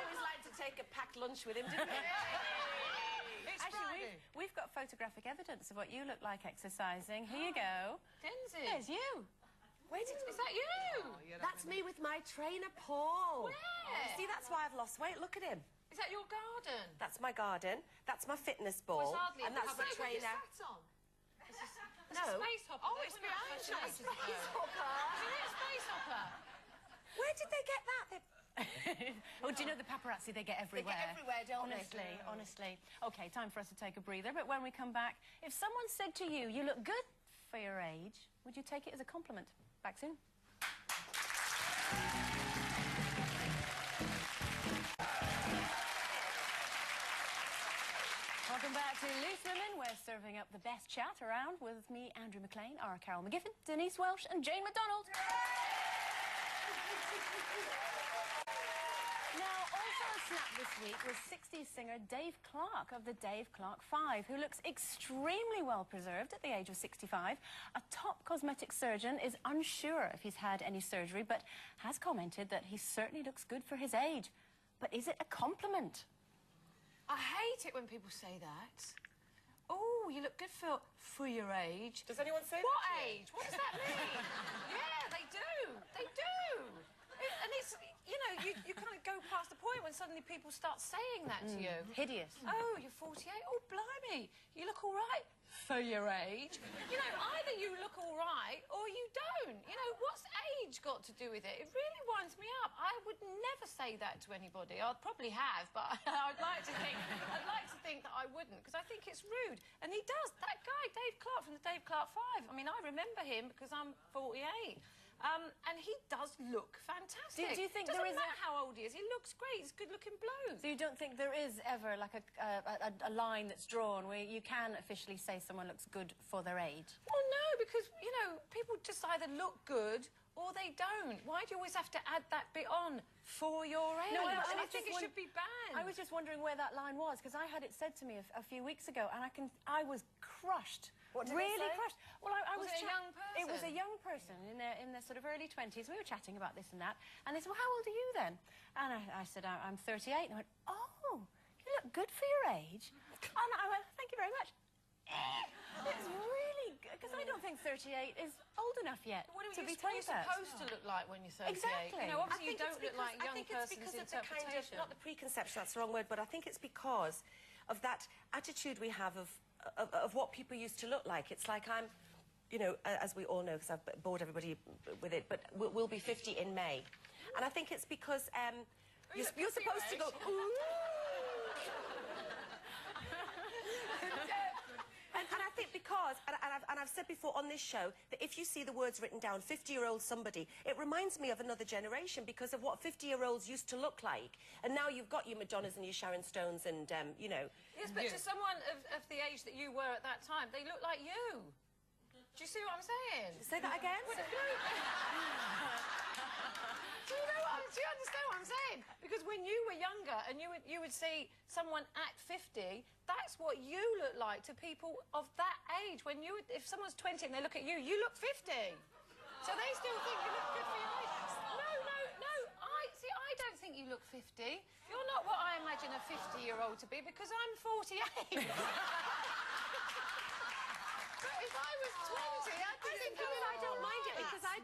always liked to take a packed lunch with him, didn't we? Actually, we've got photographic evidence of what you look like exercising. Here you go. Denzi. There's you. Is that you? Oh, that's me with my trainer, Paul. Where? See, that's why I've lost weight. Look at him. Is that your garden? That's my garden. That's my fitness ball. And that's the trainer. No. Space hopper. Oh, it's behind you. Space hopper. Where did they get that? Oh, do you know the paparazzi they get everywhere? They get everywhere, don't they? Honestly. OK, time for us to take a breather, but when we come back, if someone said to you, you look good for your age, would you take it as a compliment? Back soon. Welcome back to Loose Women. We're serving up the best chat around with me, Andrew McLean, our Carol McGiffin, Denise Welsh and Jane McDonald. Now, also a snap this week was 60s singer Dave Clark of the Dave Clark 5, who looks extremely well preserved at the age of 65. A top cosmetic surgeon is unsure if he's had any surgery, but has commented that he certainly looks good for his age. But is it a compliment? I hate it when people say that. Oh, you look good for your age. Does anyone say what that? What age? What does that mean? Yeah, they do. They do. And it's, you know, you kind of go past the point when suddenly people start saying that to you. Hideous. Oh, you're 48? Oh, blimey. You look all right for your age. You know, either you look all right or you don't. You know, what's age got to do with it? It really winds me up. I would never say that to anybody. I'd probably have, but I'd like to think that I wouldn't, because I think it's rude. And he does. That guy, Dave Clark from the Dave Clark 5. I mean, I remember him because I'm 48. And he does look fantastic. Do you think doesn't there is matter how old he is, he looks great. He's a good-looking bloke. So you don't think there is ever, like, a line that's drawn where you can officially say someone looks good for their age? Well, no, because, you know, people just either look good or they don't. Why do you always have to add that bit on, for your age? No, I think it should be banned. I was just wondering where that line was, because I had it said to me a few weeks ago, and I was crushed. What did really they say? crushed. Well, I was it a young person? It was a young person in their sort of early 20s. We were chatting about this and that, and they said, well, how old are you then? And I said, I'm 38. And I went, oh, you look good for your age. And I went, thank you very much. It's really good, because I don't think 38 is old enough yet to be told that. What are you supposed to look like when you're 38? Exactly. You know, obviously you don't look like a young person's interpretation. It's kind of, not the preconception, that's the wrong word, but I think it's because of that attitude we have of what people used to look like. It's like I'm, you know, as we all know, because I've bored everybody with it, but we'll be 50 in May. And I think it's because you're supposed to go, ooh. And I think because, and I've said before on this show, that if you see the words written down, 50-year-old somebody, it reminds me of another generation because of what 50-year-olds used to look like. And now you've got your Madonnas and your Sharon Stones and, you know... Yes, but to someone of the age that you were at that time, they look like you. Do you see what I'm saying? Say that again? Do you understand what I'm saying? Because when you were younger and you would see someone at 50, that's what you look like to people of that age. When if someone's 20 and they look at you, you look 50. So they still think you look good for your age. No. I don't think you look 50. You're not what I imagine a 50-year-old to be, because I'm 48. But if I was 20, I think I don't mind it because I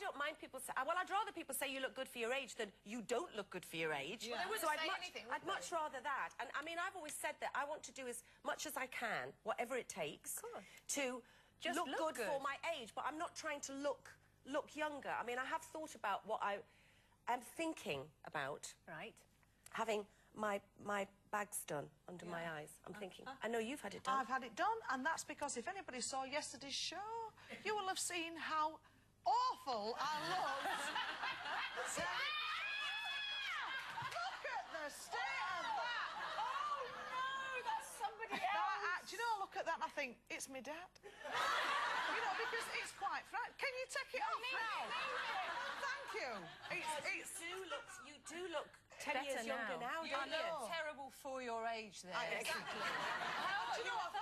don't mind people say, well, I'd rather people say you look good for your age than you don't look good for your age. Yeah. Well, they wouldn't say anything, would I'd much rather that. And I mean, I've always said that I want to do as much as I can, whatever it takes, to just look good for my age. But I'm not trying to look younger. I mean, I have thought about what I am thinking about. Right. Having my bags done under my eyes. I'm thinking. I know you've had it done. I've had it done, and that's because if anybody saw yesterday's show, you will have seen how awful I looked. So, look at the state of that. oh no, that's somebody else. Do you know, I look at that and I think, it's me dad. You know, because it's quite frightening. Can you take it off now? Thank you. You do look 10 years younger now, You don't you? look terrible for your age there. Exactly. Do you know what I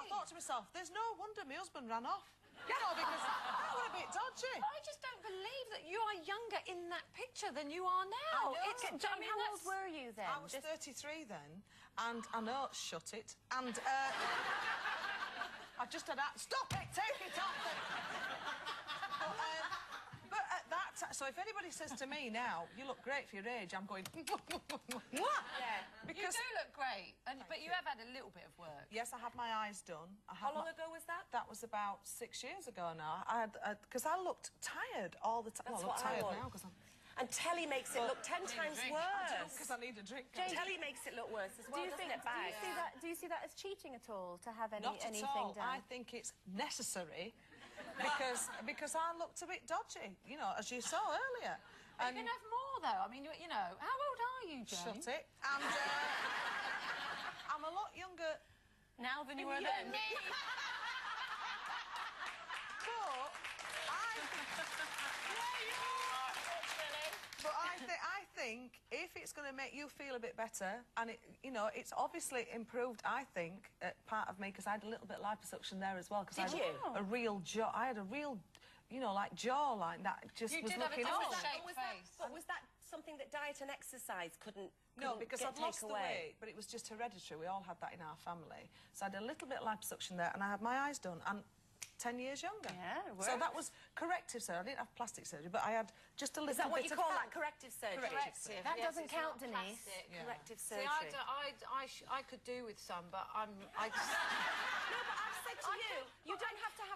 thought to myself? There's no wonder my husband ran off. You know, because I was a bit dodgy. I just don't believe that you are younger in that picture than you are now. I know. It's, John, mean, how that's- old were you then? I was 33 then, and I know, shut it, and I've just had that. Stop it! Take it off! But at that time, so if anybody says to me now, "You look great for your age," I'm going, what? Yeah. You do look great, but you have had a little bit of work. Yes, I had my eyes done. How long ago was that? That was about 6 years ago now. I had because I looked tired all the time. That's Well, I look what I tired want. now because I'm. And telly makes it look 10 times worse. Because I need a drink. Telly makes it look worse as well, doesn't it, Bag? Do you see that as cheating at all, to have Not at anything all. done? I think it's necessary because I looked a bit dodgy, you know, as you saw earlier. You can have more, though. I mean, you know, how old are you, Jane? Shut it. And I'm a lot younger. Now than you were Yeah, then. me. But I think if it's going to make you feel a bit better, and it, you know, it's obviously improved. I think part of me because I had a little bit of liposuction there as well. Because I Did had you? a real jaw. I had a real, you know, like jawline that just You was did have a looking different old. shape. But was that something that diet and exercise couldn't No, because get I'd lost take the away? weight, but it was just hereditary. We all had that in our family. So I had a little bit of liposuction there, and I had my eyes done, and 10 years younger. Yeah, it So that works. was corrective surgery. I didn't have plastic surgery, but I had just a little Is that what bit you of call help. that, corrective surgery? Corrective. That yes, doesn't it's count, not Denise. plastic. Yeah. Corrective See, surgery. I could do with some, but I just... No, but I've said to you, you don't have to have